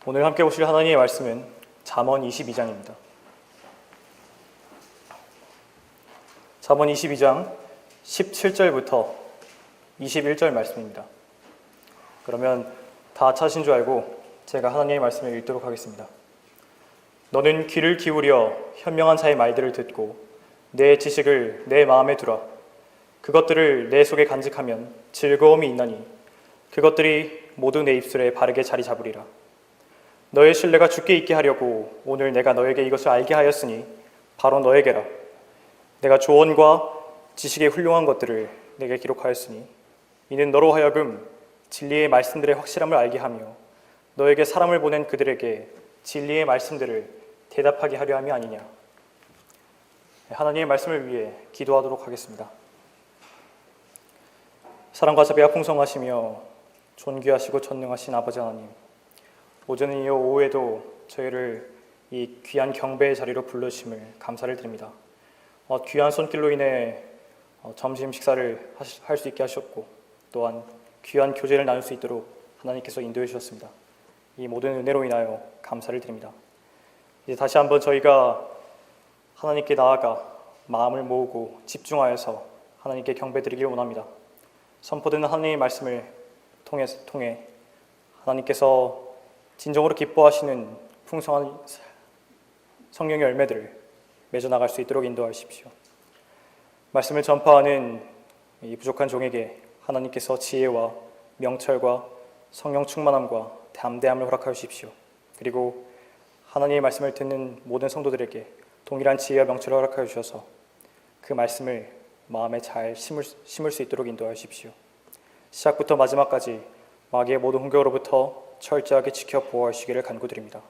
오늘 함께 보실 하나님의 말씀은 잠언 22장입니다. 잠언 22장 17절부터 21절 말씀입니다. 그러면 다 찾으신 줄 알고 제가 하나님의 말씀을 읽도록 하겠습니다. 너는 귀를 기울여 현명한 자의 말들을 듣고 내 지식을 내 마음에 두라. 그것들을 내 속에 간직하면 즐거움이 있나니 그것들이 모두 내 입술에 바르게 자리 잡으리라. 너의 신뢰가 주께 있게 하려고 오늘 내가 너에게 이것을 알게 하였으니 바로 너에게라. 내가 조언과 지식의 훌륭한 것들을 내게 기록하였으니 이는 너로 하여금 진리의 말씀들의 확실함을 알게 하며 너에게 사람을 보낸 그들에게 진리의 말씀들을 대답하게 하려 함이 아니냐. 하나님의 말씀을 위해 기도하도록 하겠습니다. 사랑과 자비가 풍성하시며 존귀하시고 전능하신 아버지 하나님, 오전은 이어 오후에도 저희를 이 귀한 경배의 자리로 불러주심을 감사를 드립니다. 귀한 손길로 인해 점심 식사를 할 수 있게 하셨고 또한 귀한 교제를 나눌 수 있도록 하나님께서 인도해 주셨습니다. 이 모든 은혜로 인하여 감사를 드립니다. 이제 다시 한번 저희가 하나님께 나아가 마음을 모으고 집중하여서 하나님께 경배드리길 원합니다. 선포되는 하나님의 말씀을 통해 하나님께서 진정으로 기뻐하시는 풍성한 성령의 열매들을 맺어 나갈 수 있도록 인도하십시오. 말씀을 전파하는 이 부족한 종에게 하나님께서 지혜와 명철과 성령 충만함과 담대함을 허락하여 주십시오. 그리고 하나님의 말씀을 듣는 모든 성도들에게 동일한 지혜와 명철을 허락하여 주셔서 그 말씀을 마음에 잘 심을 수 있도록 인도하여 주십시오. 시작부터 마지막까지 마귀의 모든 공격으로부터 철저하게 지켜 보호하시기를 간구드립니다.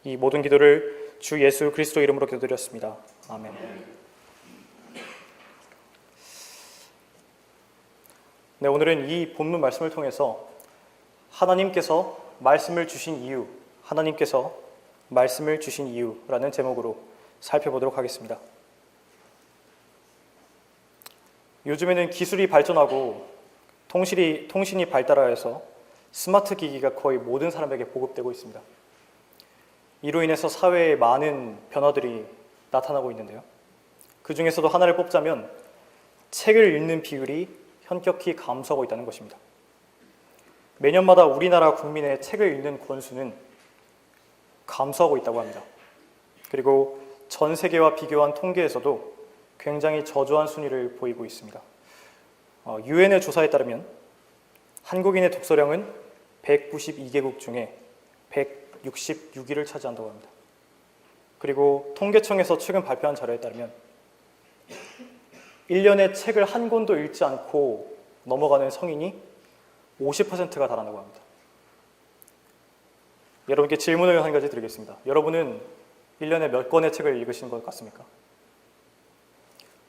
이 모든 기도를 주 예수 그리스도 이름으로 기도드렸습니다. 아멘. 네, 오늘은 이 본문 말씀을 통해서 하나님께서 말씀을 주신 이유라는 제목으로 살펴보도록 하겠습니다. 요즘에는 기술이 발전하고 통신이 발달하여서 스마트 기기가 거의 모든 사람에게 보급되고 있습니다. 이로 인해서 사회에 많은 변화들이 나타나고 있는데요. 그 중에서도 하나를 뽑자면 책을 읽는 비율이 현격히 감소하고 있다는 것입니다. 매년마다 우리나라 국민의 책을 읽는 권수는 감소하고 있다고 합니다. 그리고 전 세계와 비교한 통계에서도 굉장히 저조한 순위를 보이고 있습니다. 유엔의 조사에 따르면 한국인의 독서량은 192개국 중에 166위를 차지한다고 합니다. 그리고 통계청에서 최근 발표한 자료에 따르면 1년에 책을 한 권도 읽지 않고 넘어가는 성인이 50%가 달한다고 합니다. 여러분께 질문을 한 가지 드리겠습니다. 여러분은 1년에 몇 권의 책을 읽으시는 것 같습니까?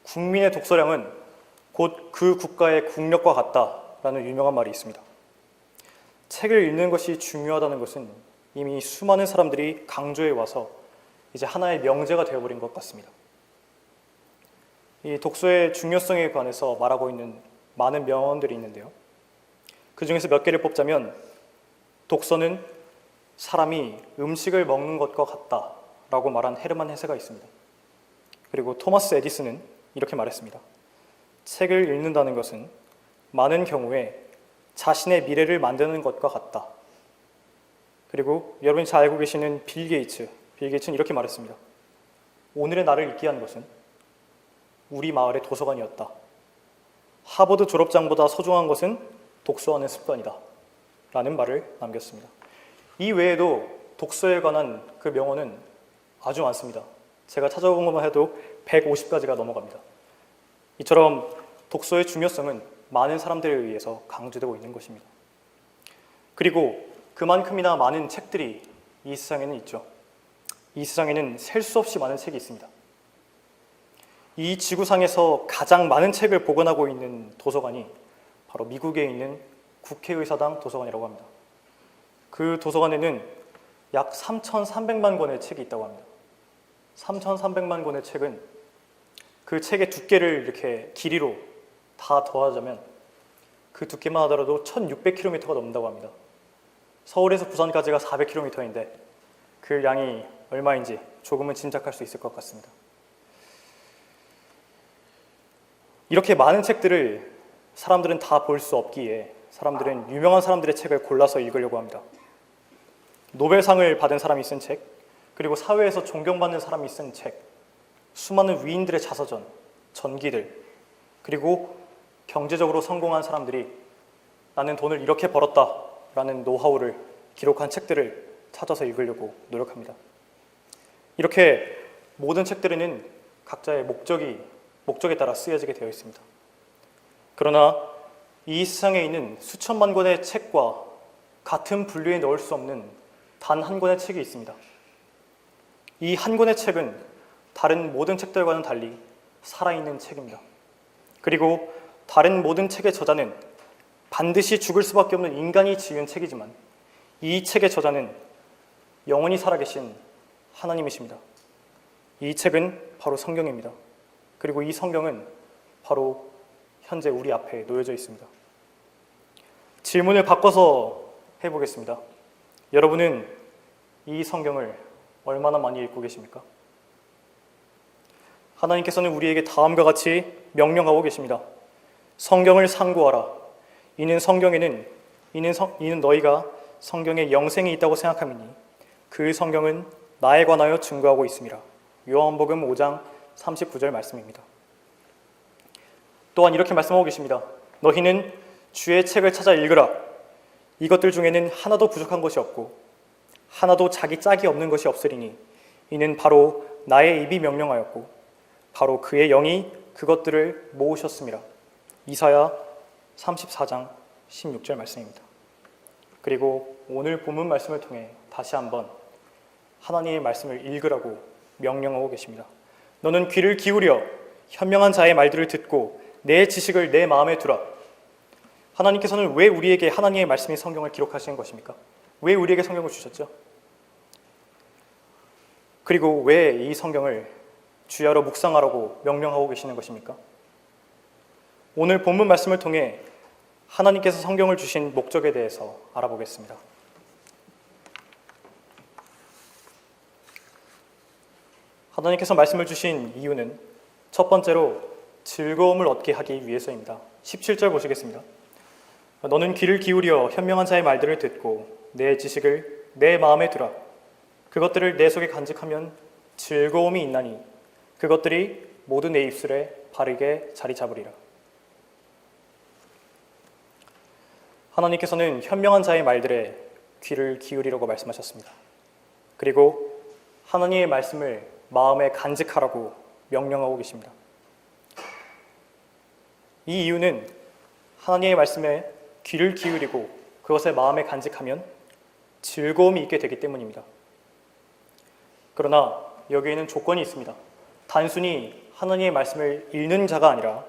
국민의 독서량은 곧 그 국가의 국력과 같다라는 유명한 말이 있습니다. 책을 읽는 것이 중요하다는 것은 이미 수많은 사람들이 강조해 와서 이제 하나의 명제가 되어버린 것 같습니다. 이 독서의 중요성에 관해서 말하고 있는 많은 명언들이 있는데요. 그 중에서 몇 개를 뽑자면 독서는 사람이 음식을 먹는 것과 같다라고 말한 헤르만 헤세가 있습니다. 그리고 토마스 에디슨은 이렇게 말했습니다. 책을 읽는다는 것은 많은 경우에 자신의 미래를 만드는 것과 같다. 그리고 여러분이 잘 알고 계시는 빌 게이츠는 이렇게 말했습니다. 오늘의 나를 읽게 한 것은 우리 마을의 도서관이었다. 하버드 졸업장보다 소중한 것은 독서하는 습관이다. 라는 말을 남겼습니다. 이 외에도 독서에 관한 그 명언은 아주 많습니다. 제가 찾아본 것만 해도 150가지가 넘어갑니다. 이처럼 독서의 중요성은 많은 사람들에 의해서 강조되고 있는 것입니다. 그리고 그만큼이나 많은 책들이 이 세상에는 있죠. 이 세상에는 셀 수 없이 많은 책이 있습니다. 이 지구상에서 가장 많은 책을 보관하고 있는 도서관이 바로 미국에 있는 국회의사당 도서관이라고 합니다. 그 도서관에는 약 3,300만 권의 책이 있다고 합니다. 3,300만 권의 책은 그 책의 두께를 이렇게 길이로 다 더하자면 그 두께만 하더라도 1,600km가 넘는다고 합니다. 서울에서 부산까지가 400km인데 그 양이 얼마인지 조금은 짐작할 수 있을 것 같습니다. 이렇게 많은 책들을 사람들은 다 볼 수 없기에 사람들은 유명한 사람들의 책을 골라서 읽으려고 합니다. 노벨상을 받은 사람이 쓴 책, 그리고 사회에서 존경받는 사람이 쓴 책, 수많은 위인들의 자서전, 전기들, 그리고 경제적으로 성공한 사람들이 나는 돈을 이렇게 벌었다라는 노하우를 기록한 책들을 찾아서 읽으려고 노력합니다. 이렇게 모든 책들에는 각자의 목적에 따라 쓰여지게 되어 있습니다. 그러나 이 세상에 있는 수천만 권의 책과 같은 분류에 넣을 수 없는 단 한 권의 책이 있습니다. 이 한 권의 책은 다른 모든 책들과는 달리 살아있는 책입니다. 그리고 다른 모든 책의 저자는 반드시 죽을 수밖에 없는 인간이 지은 책이지만 이 책의 저자는 영원히 살아계신 하나님이십니다. 이 책은 바로 성경입니다. 그리고 이 성경은 바로 현재 우리 앞에 놓여져 있습니다. 질문을 바꿔서 해보겠습니다. 여러분은 이 성경을 얼마나 많이 읽고 계십니까? 하나님께서는 우리에게 다음과 같이 명령하고 계십니다. 성경을 상고하라. 이는 너희가 성경에 영생이 있다고 생각함이니 그 성경은 나에 관하여 증거하고 있음이라. 요한복음 5장 39절 말씀입니다. 또한 이렇게 말씀하고 계십니다. 너희는 주의 책을 찾아 읽으라. 이것들 중에는 하나도 부족한 것이 없고 하나도 자기 짝이 없는 것이 없으리니 이는 바로 나의 입이 명령하였고 바로 그의 영이 그것들을 모으셨음이라. 이사야 34장 16절 말씀입니다. 그리고 오늘 본문 말씀을 통해 다시 한번 하나님의 말씀을 읽으라고 명령하고 계십니다. 너는 귀를 기울여 현명한 자의 말들을 듣고 내 지식을 내 마음에 두라. 하나님께서는 왜 우리에게 하나님의 말씀인 성경을 기록하시는 것입니까? 왜 우리에게 성경을 주셨죠? 그리고 왜 이 성경을 주야로 묵상하라고 명령하고 계시는 것입니까? 오늘 본문 말씀을 통해 하나님께서 성경을 주신 목적에 대해서 알아보겠습니다. 하나님께서 말씀을 주신 이유는 첫 번째로 즐거움을 얻게 하기 위해서입니다. 17절 보시겠습니다. 너는 귀를 기울여 현명한 자의 말들을 듣고 내 지식을 내 마음에 두라. 그것들을 내 속에 간직하면 즐거움이 있나니 그것들이 모두 내 입술에 바르게 자리 잡으리라. 하나님께서는 현명한 자의 말들에 귀를 기울이라고 말씀하셨습니다. 그리고 하나님의 말씀을 마음에 간직하라고 명령하고 계십니다. 이 이유는 하나님의 말씀에 귀를 기울이고 그것을 마음에 간직하면 즐거움이 있게 되기 때문입니다. 그러나 여기에는 조건이 있습니다. 단순히 하나님의 말씀을 읽는 자가 아니라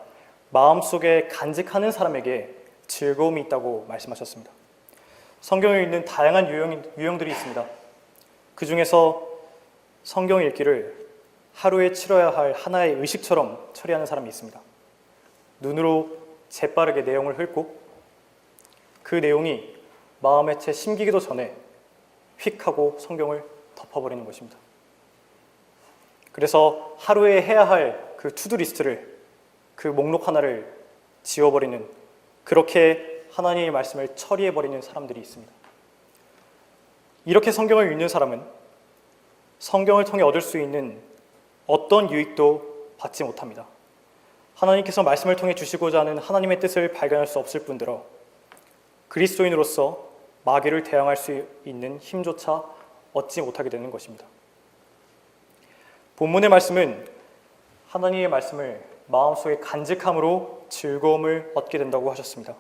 마음속에 간직하는 사람에게 즐거움이 있다고 말씀하셨습니다. 성경을 읽는 다양한 유형들이 있습니다. 그 중에서 성경 읽기를 하루에 치러야 할 하나의 의식처럼 처리하는 사람이 있습니다. 눈으로 재빠르게 내용을 훑고 그 내용이 마음에 채 심기기도 전에 휙 하고 성경을 덮어버리는 것입니다. 그래서 하루에 해야 할 그 투두리스트를, 그 목록 하나를 지워버리는, 그렇게 하나님의 말씀을 처리해버리는 사람들이 있습니다. 이렇게 성경을 읽는 사람은 성경을 통해 얻을 수 있는 어떤 유익도 받지 못합니다. 하나님께서 말씀을 통해 주시고자 하는 하나님의 뜻을 발견할 수 없을 뿐더러 그리스도인으로서 마귀를 대항할 수 있는 힘조차 얻지 못하게 되는 것입니다. 본문의 말씀은 하나님의 말씀을 마음속에 간직함으로 즐거움을 얻게 된다고 하셨습니다.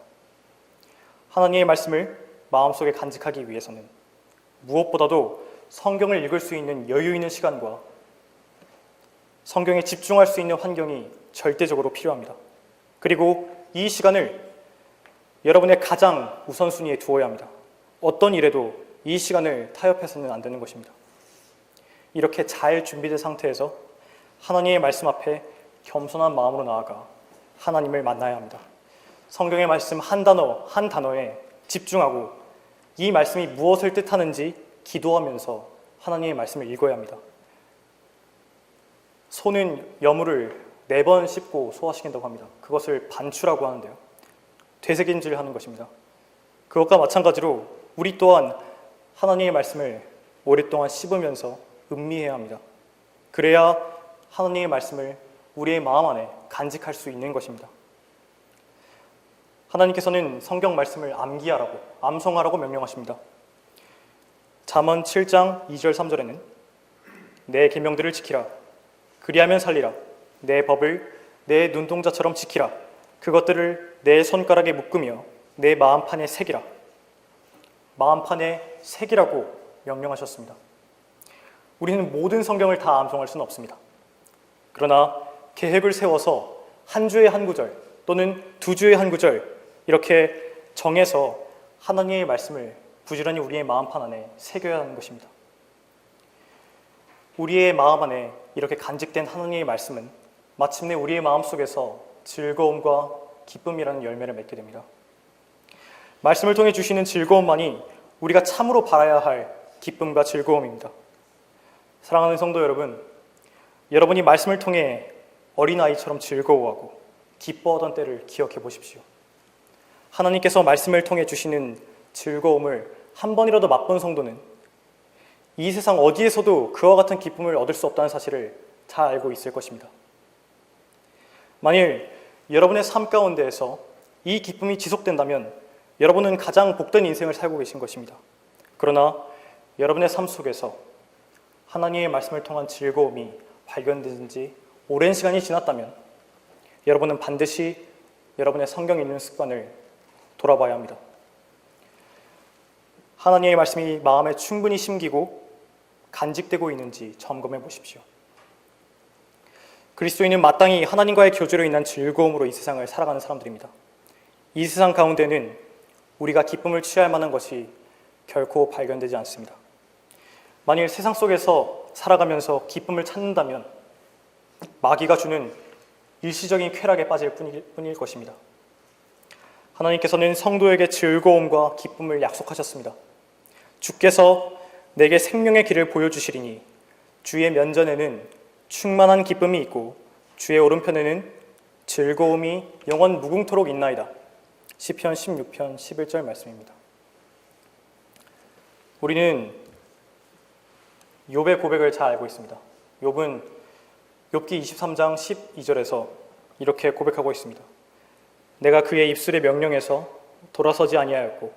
하나님의 말씀을 마음속에 간직하기 위해서는 무엇보다도 성경을 읽을 수 있는 여유 있는 시간과 성경에 집중할 수 있는 환경이 절대적으로 필요합니다. 그리고 이 시간을 여러분의 가장 우선순위에 두어야 합니다. 어떤 일에도 이 시간을 타협해서는 안 되는 것입니다. 이렇게 잘 준비된 상태에서 하나님의 말씀 앞에 겸손한 마음으로 나아가 하나님을 만나야 합니다. 성경의 말씀 한 단어에 집중하고 이 말씀이 무엇을 뜻하는지 기도하면서 하나님의 말씀을 읽어야 합니다. 소는 여물을 4번 씹고 소화시킨다고 합니다. 그것을 반추라고 하는데요. 되새김질을 하는 것입니다. 그것과 마찬가지로 우리 또한 하나님의 말씀을 오랫동안 씹으면서 음미해야 합니다. 그래야 하나님의 말씀을 우리의 마음 안에 간직할 수 있는 것입니다. 하나님께서는 성경 말씀을 암기하라고, 암송하라고 명령하십니다. 잠언 7장 2절 3절에는 내 계명들을 지키라. 그리하면 살리라. 내 법을 내 눈동자처럼 지키라. 그것들을 내 손가락에 묶으며 내 마음판에 새기라. 마음판에 새기라고 명령하셨습니다. 우리는 모든 성경을 다 암송할 수는 없습니다. 그러나 계획을 세워서 한 주에 한 구절 또는 2주에 한 구절 이렇게 정해서 하나님의 말씀을 부지런히 우리의 마음판 안에 새겨야 하는 것입니다. 우리의 마음 안에 이렇게 간직된 하나님의 말씀은 마침내 우리의 마음속에서 즐거움과 기쁨이라는 열매를 맺게 됩니다. 말씀을 통해 주시는 즐거움만이 우리가 참으로 바라야 할 기쁨과 즐거움입니다. 사랑하는 성도 여러분, 여러분이 말씀을 통해 어린아이처럼 즐거워하고 기뻐하던 때를 기억해 보십시오. 하나님께서 말씀을 통해 주시는 즐거움을 한 번이라도 맛본 성도는 이 세상 어디에서도 그와 같은 기쁨을 얻을 수 없다는 사실을 잘 알고 있을 것입니다. 만일 여러분의 삶 가운데에서 이 기쁨이 지속된다면 여러분은 가장 복된 인생을 살고 계신 것입니다. 그러나 여러분의 삶 속에서 하나님의 말씀을 통한 즐거움이 발견된 지 오랜 시간이 지났다면 여러분은 반드시 여러분의 성경 읽는 습관을 돌아봐야 합니다. 하나님의 말씀이 마음에 충분히 심기고 간직되고 있는지 점검해 보십시오. 그리스도인은 마땅히 하나님과의 교제로 인한 즐거움으로 이 세상을 살아가는 사람들입니다. 이 세상 가운데는 우리가 기쁨을 취할 만한 것이 결코 발견되지 않습니다. 만일 세상 속에서 살아가면서 기쁨을 찾는다면 마귀가 주는 일시적인 쾌락에 빠질 뿐일 것입니다. 하나님께서는 성도에게 즐거움과 기쁨을 약속하셨습니다. 주께서 내게 생명의 길을 보여주시리니 주의 면전에는 충만한 기쁨이 있고 주의 오른편에는 즐거움이 영원 무궁토록 있나이다. 시편 16편 11절 말씀입니다. 우리는 욥의 고백을 잘 알고 있습니다. 욥은 욥기 23장 12절에서 이렇게 고백하고 있습니다. 내가 그의 입술의 명령에서 돌아서지 아니하였고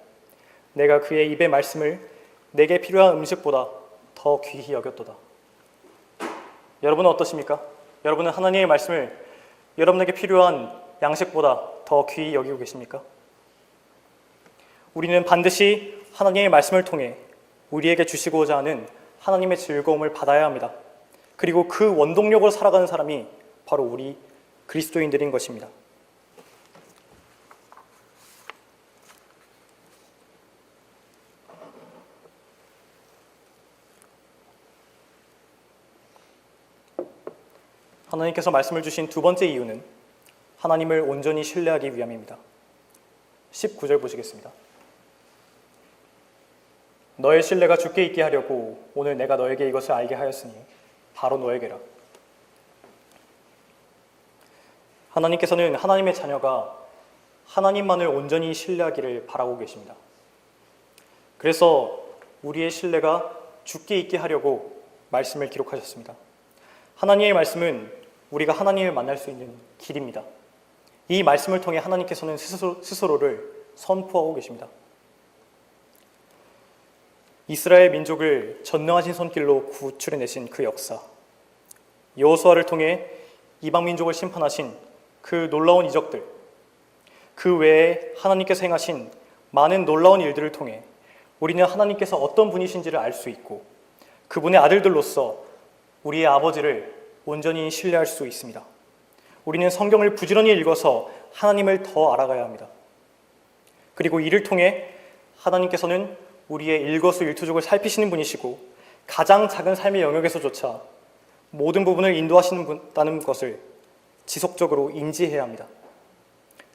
내가 그의 입의 말씀을 내게 필요한 음식보다 더 귀히 여겼도다. 여러분은 어떠십니까? 여러분은 하나님의 말씀을 여러분에게 필요한 양식보다 더 귀히 여기고 계십니까? 우리는 반드시 하나님의 말씀을 통해 우리에게 주시고자 하는 하나님의 즐거움을 받아야 합니다. 그리고 그 원동력으로 살아가는 사람이 바로 우리 그리스도인들인 것입니다. 하나님께서 말씀을 주신 두 번째 이유는 하나님을 온전히 신뢰하기 위함입니다. 19절 보시겠습니다. 너의 신뢰가 주께 있게 하려고 오늘 내가 너에게 이것을 알게 하였으니 바로 너에게라. 하나님께서는 하나님의 자녀가 하나님만을 온전히 신뢰하기를 바라고 계십니다. 그래서 우리의 신뢰가 주께 있게 하려고 말씀을 기록하셨습니다. 하나님의 말씀은 우리가 하나님을 만날 수 있는 길입니다. 이 말씀을 통해 하나님께서는 스스로를 선포하고 계십니다. 이스라엘 민족을 전능하신 손길로 구출해내신 그 역사, 여호수아를 통해 이방 민족을 심판하신 그 놀라운 이적들, 그 외에 하나님께서 행하신 많은 놀라운 일들을 통해 우리는 하나님께서 어떤 분이신지를 알 수 있고 그분의 아들들로서 우리의 아버지를 온전히 신뢰할 수 있습니다. 우리는 성경을 부지런히 읽어서 하나님을 더 알아가야 합니다. 그리고 이를 통해 하나님께서는 우리의 일거수일투족을 살피시는 분이시고 가장 작은 삶의 영역에서조차 모든 부분을 인도하시는 것을 지속적으로 인지해야 합니다.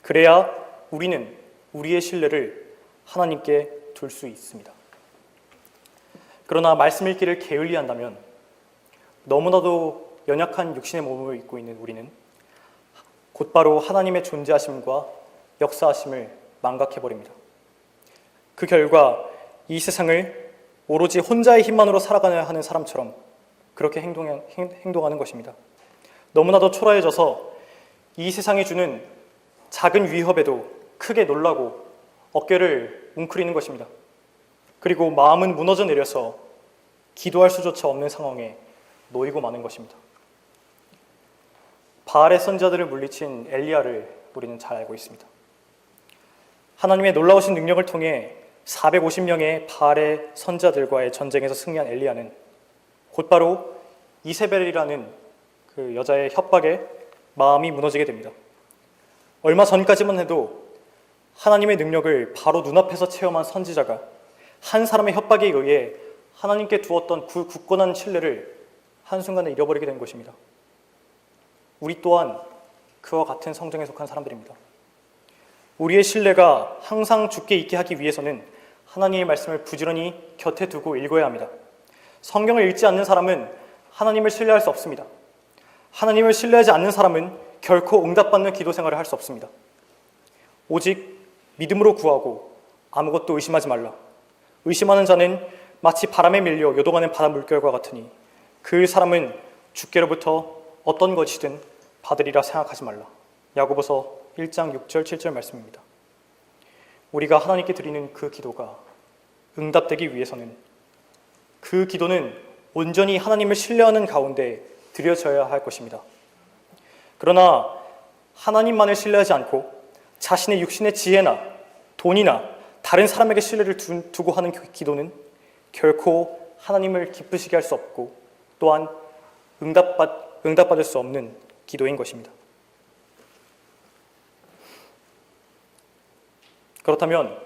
그래야 우리는 우리의 신뢰를 하나님께 둘 수 있습니다. 그러나 말씀 읽기를 게을리한다면 너무나도 연약한 육신의 몸을 입고 있는 우리는 곧바로 하나님의 존재하심과 역사하심을 망각해버립니다. 그 결과 이 세상을 오로지 혼자의 힘만으로 살아가야 하는 사람처럼 그렇게 행동하는 것입니다. 너무나도 초라해져서 이 세상이 주는 작은 위협에도 크게 놀라고 어깨를 웅크리는 것입니다. 그리고 마음은 무너져 내려서 기도할 수조차 없는 상황에 놓이고 마는 것입니다. 바알의 선지자들을 물리친 엘리야를 우리는 잘 알고 있습니다. 하나님의 놀라우신 능력을 통해 450명의 바알의 선지자들과의 전쟁에서 승리한 엘리야는 곧바로 이세벨이라는 그 여자의 협박에 마음이 무너지게 됩니다. 얼마 전까지만 해도 하나님의 능력을 바로 눈앞에서 체험한 선지자가 한 사람의 협박에 의해 하나님께 두었던 그 굳건한 신뢰를 한순간에 잃어버리게 된 것입니다. 우리 또한 그와 같은 성정에 속한 사람들입니다. 우리의 신뢰가 항상 굳게 있게 하기 위해서는 하나님의 말씀을 부지런히 곁에 두고 읽어야 합니다. 성경을 읽지 않는 사람은 하나님을 신뢰할 수 없습니다. 하나님을 신뢰하지 않는 사람은 결코 응답받는 기도 생활을 할 수 없습니다. 오직 믿음으로 구하고 아무것도 의심하지 말라. 의심하는 자는 마치 바람에 밀려 요동하는 바다 물결과 같으니 그 사람은 주께로부터 어떤 것이든 받으리라 생각하지 말라. 야고보서 1장 6절 7절 말씀입니다. 우리가 하나님께 드리는 그 기도가 응답되기 위해서는 그 기도는 온전히 하나님을 신뢰하는 가운데 드려져야 할 것입니다. 그러나 하나님만을 신뢰하지 않고 자신의 육신의 지혜나 돈이나 다른 사람에게 신뢰를 두고 하는 기도는 결코 하나님을 기쁘시게 할 수 없고 또한 응답받을 수 없는 기도인 것입니다. 그렇다면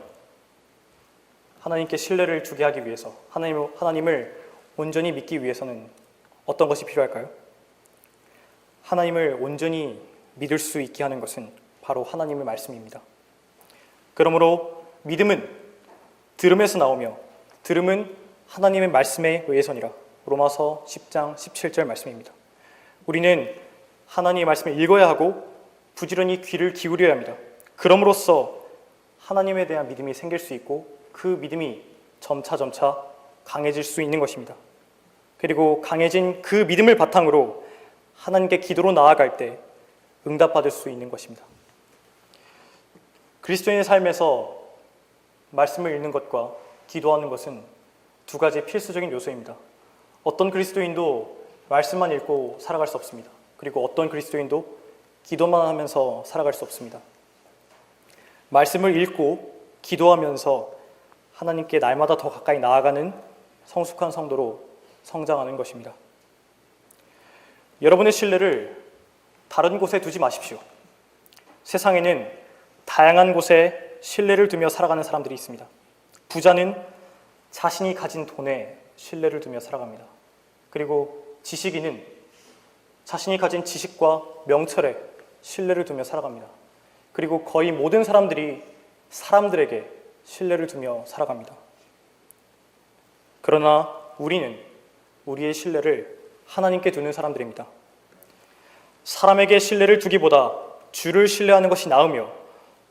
하나님께 신뢰를 두게 하기 위해서 하나님을 온전히 믿기 위해서는 어떤 것이 필요할까요? 하나님을 온전히 믿을 수 있게 하는 것은 바로 하나님의 말씀입니다. 그러므로 믿음은 들음에서 나오며 들음은 하나님의 말씀에 의해서니라. 로마서 10장 17절 말씀입니다. 우리는 하나님의 말씀을 읽어야 하고 부지런히 귀를 기울여야 합니다. 그럼으로써 하나님에 대한 믿음이 생길 수 있고 그 믿음이 점차 강해질 수 있는 것입니다. 그리고 강해진 그 믿음을 바탕으로 하나님께 기도로 나아갈 때 응답받을 수 있는 것입니다. 그리스도인의 삶에서 말씀을 읽는 것과 기도하는 것은 두 가지 필수적인 요소입니다. 어떤 그리스도인도 말씀만 읽고 살아갈 수 없습니다. 그리고 어떤 그리스도인도 기도만 하면서 살아갈 수 없습니다. 말씀을 읽고 기도하면서 하나님께 날마다 더 가까이 나아가는 성숙한 성도로 성장하는 것입니다. 여러분의 신뢰를 다른 곳에 두지 마십시오. 세상에는 다양한 곳에 신뢰를 두며 살아가는 사람들이 있습니다. 부자는 자신이 가진 돈에 신뢰를 두며 살아갑니다. 그리고 지식인은 자신이 가진 지식과 명철에 신뢰를 두며 살아갑니다. 그리고 거의 모든 사람들이 사람들에게 신뢰를 두며 살아갑니다. 그러나 우리는 우리의 신뢰를 하나님께 두는 사람들입니다. 사람에게 신뢰를 두기보다 주를 신뢰하는 것이 나으며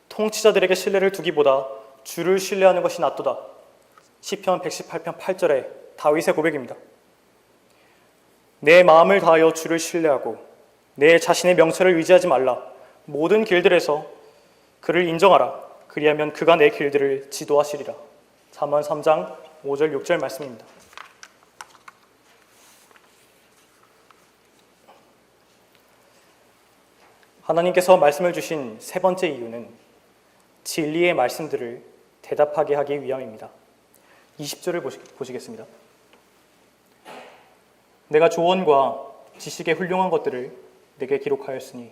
통치자들에게 신뢰를 두기보다 주를 신뢰하는 것이 낫도다. 시편 118편 8절의 다윗의 고백입니다. 내 마음을 다하여 주를 신뢰하고 내 자신의 명철을 의지하지 말라. 모든 길들에서 그를 인정하라. 그리하면 그가 내 길들을 지도하시리라. 잠언 3장 5절 6절 말씀입니다. 하나님께서 말씀을 주신 세 번째 이유는 진리의 말씀들을 대답하게 하기 위함입니다. 20절을 보시겠습니다. 내가 조언과 지식의 훌륭한 것들을 내게 기록하였으니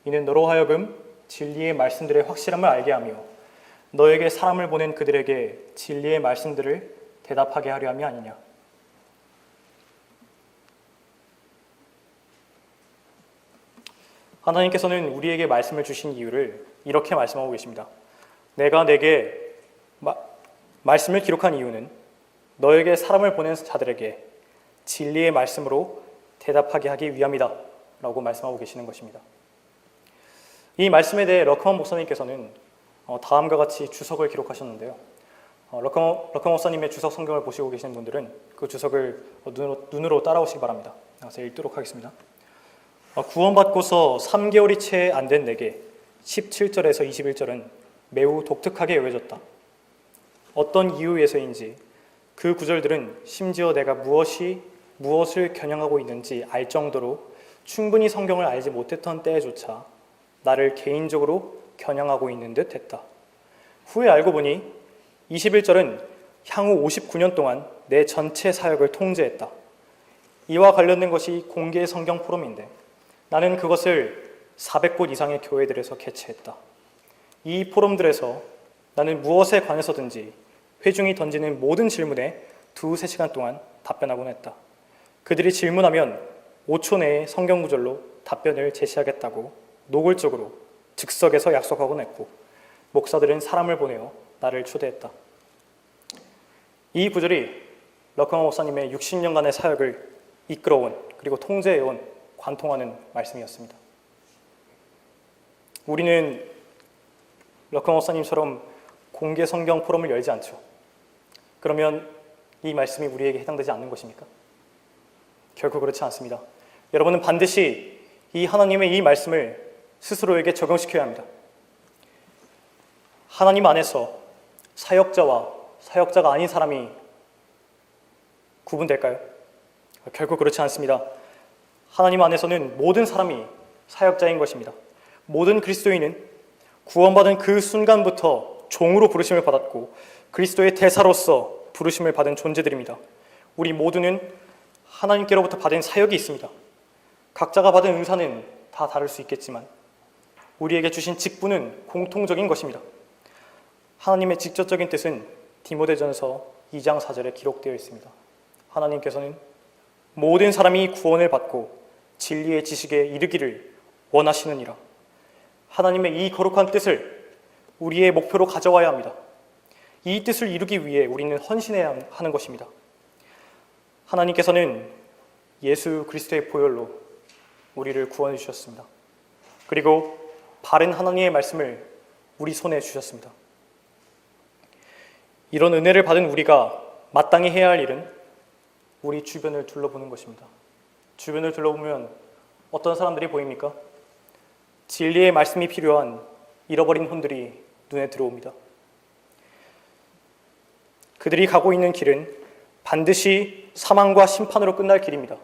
이는 너로 하여금 진리의 말씀들의 확실함을 알게 하며 너에게 사람을 보낸 그들에게 진리의 말씀들을 대답하게 하려 함이 아니냐. 하나님께서는 우리에게 말씀을 주신 이유를 이렇게 말씀하고 계십니다. 내가 내게 말씀을 기록한 이유는 너에게 사람을 보낸 자들에게 진리의 말씀으로 대답하게 하기 위함이다 라고 말씀하고 계시는 것입니다. 이 말씀에 대해 러커먼 목사님께서는 다음과 같이 주석을 기록하셨는데요. 러커먼 목사님의 주석 성경을 보시고 계시는 분들은 그 주석을 눈으로 따라오시기 바랍니다. 제가 읽도록 하겠습니다. 구원받고서 3개월이 채 안 된 내게 17절에서 21절은 매우 독특하게 여겨졌다. 어떤 이유에서인지 그 구절들은 심지어 내가 무엇을 겨냥하고 있는지 알 정도로 충분히 성경을 알지 못했던 때에조차 나를 개인적으로 겨냥하고 있는 듯 했다. 후에 알고 보니 21절은 향후 59년 동안 내 전체 사역을 통제했다. 이와 관련된 것이 공개 성경 포럼인데 나는 그것을 400곳 이상의 교회들에서 개최했다. 이 포럼들에서 나는 무엇에 관해서든지 회중이 던지는 모든 질문에 2-3시간 동안 답변하곤 했다. 그들이 질문하면 5초 내에 성경 구절로 답변을 제시하겠다고 노골적으로 즉석에서 약속하곤 했고 목사들은 사람을 보내어 나를 초대했다. 이 구절이 러커먼 목사님의 60년간의 사역을 이끌어온 그리고 통제해온 관통하는 말씀이었습니다. 우리는 러커먼 목사님처럼 공개 성경 포럼을 열지 않죠. 그러면 이 말씀이 우리에게 해당되지 않는 것입니까? 결코 그렇지 않습니다. 여러분은 반드시 이 하나님의 이 말씀을 스스로에게 적용시켜야 합니다. 하나님 안에서 사역자와 사역자가 아닌 사람이 구분될까요? 결코 그렇지 않습니다. 하나님 안에서는 모든 사람이 사역자인 것입니다. 모든 그리스도인은 구원받은 그 순간부터 종으로 부르심을 받았고 그리스도의 대사로서 부르심을 받은 존재들입니다. 우리 모두는 하나님께로부터 받은 사역이 있습니다. 각자가 받은 은사는 다 다를 수 있겠지만 우리에게 주신 직분은 공통적인 것입니다. 하나님의 직접적인 뜻은 디모데전서 2장 4절에 기록되어 있습니다. 하나님께서는 모든 사람이 구원을 받고 진리의 지식에 이르기를 원하시느니라. 하나님의 이 거룩한 뜻을 우리의 목표로 가져와야 합니다. 이 뜻을 이루기 위해 우리는 헌신해야 하는 것입니다. 하나님께서는 예수 그리스도의 보혈로 우리를 구원해 주셨습니다. 그리고 바른 하나님의 말씀을 우리 손에 주셨습니다. 이런 은혜를 받은 우리가 마땅히 해야 할 일은 우리 주변을 둘러보는 것입니다. 주변을 둘러보면 어떤 사람들이 보입니까? 진리의 말씀이 필요한 잃어버린 혼들이 눈에 들어옵니다. 그들이 가고 있는 길은 반드시 사망과 심판으로 끝날 길입니다.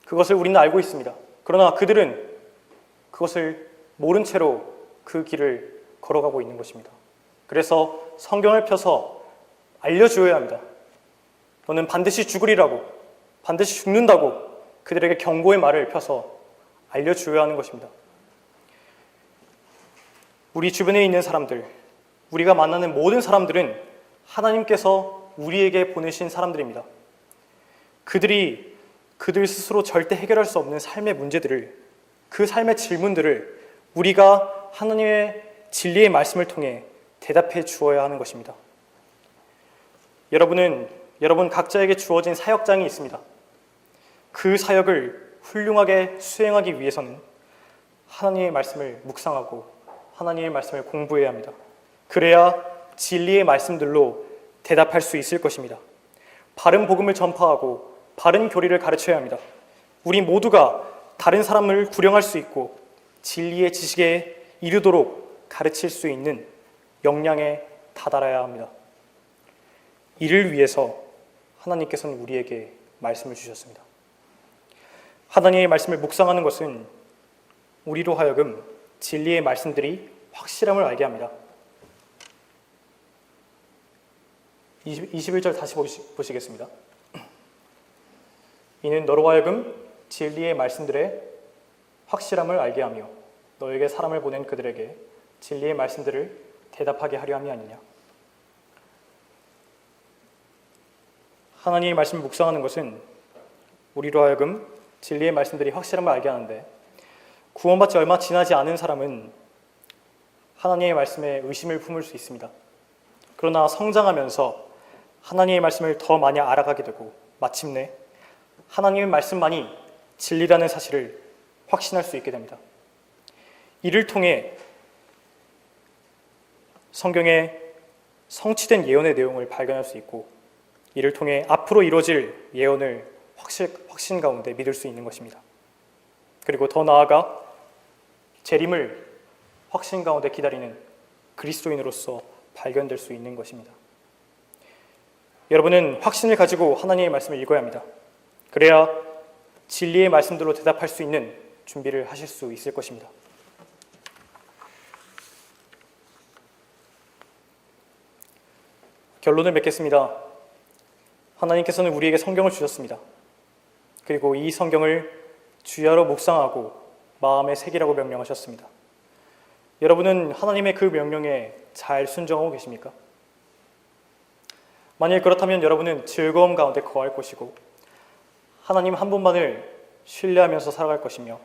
그것을 우리는 알고 있습니다. 그러나 그들은 그것을 모른 채로 그 길을 걸어가고 있는 것입니다. 그래서 성경을 펴서 알려주어야 합니다. 너는 반드시 죽으리라고, 반드시 죽는다고 그들에게 경고의 말을 펴서 알려주어야 하는 것입니다. 우리 주변에 있는 사람들, 우리가 만나는 모든 사람들은 하나님께서 우리에게 보내신 사람들입니다. 그들이 그들 스스로 절대 해결할 수 없는 삶의 문제들을, 그 삶의 질문들을 우리가 하나님의 진리의 말씀을 통해 대답해 주어야 하는 것입니다. 여러분 각자에게 주어진 사역장이 있습니다. 그 사역을 훌륭하게 수행하기 위해서는 하나님의 말씀을 묵상하고 하나님의 말씀을 공부해야 합니다. 그래야 진리의 말씀들로 대답할 수 있을 것입니다. 바른 복음을 전파하고 바른 교리를 가르쳐야 합니다. 우리 모두가 다른 사람을 구령할 수 있고 진리의 지식에 이르도록 가르칠 수 있는 역량에 다다라야 합니다. 이를 위해서 하나님께서는 우리에게 말씀을 주셨습니다. 하나님의 말씀을 묵상하는 것은 우리로 하여금 진리의 말씀들이 확실함을 알게 합니다. 21절 다시 보시겠습니다. 이는 너로 하여금 진리의 말씀들의 확실함을 알게 하며 너에게 사람을 보낸 그들에게 진리의 말씀들을 대답하게 하려 함이 아니냐. 하나님의 말씀을 묵상하는 것은 우리로 하여금 진리의 말씀들이 확실함을 알게 하는데 구원받지 얼마 지나지 않은 사람은 하나님의 말씀에 의심을 품을 수 있습니다. 그러나 성장하면서 하나님의 말씀을 더 많이 알아가게 되고 마침내 하나님의 말씀만이 진리라는 사실을 확신할 수 있게 됩니다. 이를 통해 성경의 성취된 예언의 내용을 발견할 수 있고 이를 통해 앞으로 이루어질 예언을 확신 가운데 믿을 수 있는 것입니다. 그리고 더 나아가 재림을 확신 가운데 기다리는 그리스도인으로서 발견될 수 있는 것입니다. 여러분은 확신을 가지고 하나님의 말씀을 읽어야 합니다. 그래야 진리의 말씀들로 대답할 수 있는 준비를 하실 수 있을 것입니다. 결론을 맺겠습니다. 하나님께서는 우리에게 성경을 주셨습니다. 그리고 이 성경을 주야로 묵상하고 마음에 새기라고 명령하셨습니다. 여러분은 하나님의 그 명령에 잘 순종하고 계십니까? 만일 그렇다면 여러분은 즐거움 가운데 거할 것이고 하나님 한 분만을 신뢰하면서 살아갈 것이며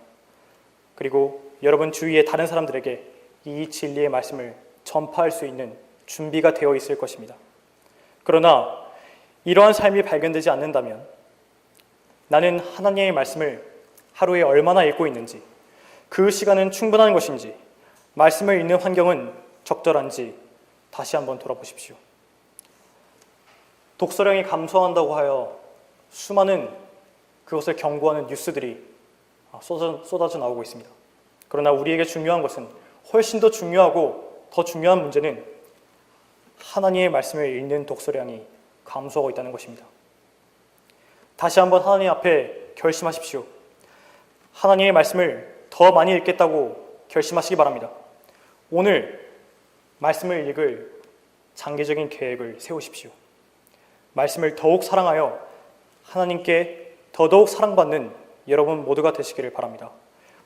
그리고 여러분 주위의 다른 사람들에게 이 진리의 말씀을 전파할 수 있는 준비가 되어 있을 것입니다. 그러나 이러한 삶이 발견되지 않는다면 나는 하나님의 말씀을 하루에 얼마나 읽고 있는지, 그 시간은 충분한 것인지, 말씀을 읽는 환경은 적절한지 다시 한번 돌아보십시오. 독서량이 감소한다고 하여 수많은 그것을 경고하는 뉴스들이 쏟아져 나오고 있습니다. 그러나 우리에게 중요한 것은 훨씬 더 중요하고 더 중요한 문제는 하나님의 말씀을 읽는 독서량이 감소하고 있다는 것입니다. 다시 한번 하나님 앞에 결심하십시오. 하나님의 말씀을 더 많이 읽겠다고 결심하시기 바랍니다. 오늘 말씀을 읽을 장기적인 계획을 세우십시오. 말씀을 더욱 사랑하여 하나님께 더더욱 사랑받는 여러분 모두가 되시기를 바랍니다.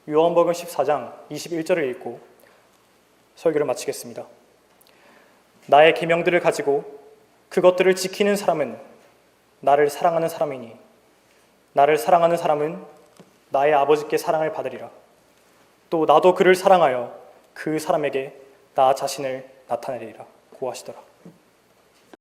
요한복음 14장 21절을 읽고 설교를 마치겠습니다. 나의 계명들을 가지고 그것들을 지키는 사람은 나를 사랑하는 사람이니 나를 사랑하는 사람은 나의 아버지께 사랑을 받으리라. 또 나도 그를 사랑하여 그 사람에게 나 자신을 나타내리라. 고하시더라.